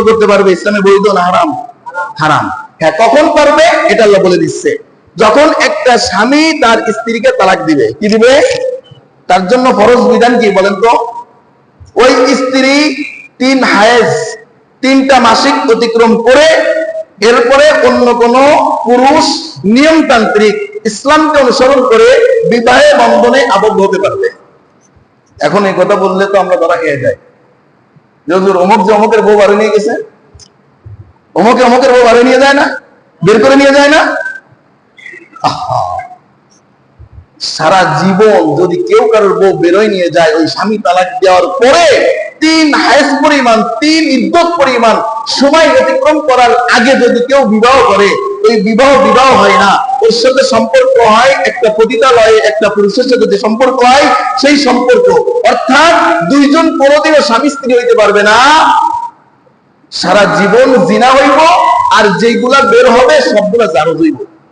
করতে পারবে ইসলামে বৈধ না হারাম? হারাম। হ্যাঁ, কখন পারবে এটা আল্লাহ বলে দিচ্ছে, যখন একটা স্বামী তার স্ত্রীকে তালাক দিবে। কি দিবে? তার জন্য ফরজ বিধান কি বলেন তো? ওই স্ত্রী 3 হায়েজ, 3টা মাসিক অতিক্রম করে এরপরে অন্য কোন পুরুষ নিয়মতান্ত্রিক ইসলামকে অনুসরণ করে বিবাহে বন্ধনে আবদ্ধ হতে পারবে। এখন এই কথা বললে তো আমরা ধরা খেয়ে যাই, অমুক যে অমুকের বউ বাড়ি নিয়ে গেছে, অমুকের বউ বাড়ি নিয়ে যায় না, বের করে নিয়ে যায় না। সারা জীবন যদি কেউ কারোর বউ বেরোয় নিয়ে যায়, ওই স্বামী তালাক দেওয়ার পরে 3 হায়েজ পরিমাণ, 3 ইদ্দত পরিমাণ সময় অতিক্রম করার আগে যদি কেউ বিবাহ করে, ওই বিবাহ হয় না, ওর সাথে সম্পর্ক হয় একটা পতিতালয়ে একটা পুরুষের সাথে যে সম্পর্ক হয় সেই সম্পর্ক। অর্থাৎ দুইজন কোনোদিনও স্বামী স্ত্রী হইতে পারবে না, সারা জীবন জিনা হইব, আর যেগুলা বের হবে সবগুলা জারজ হইব।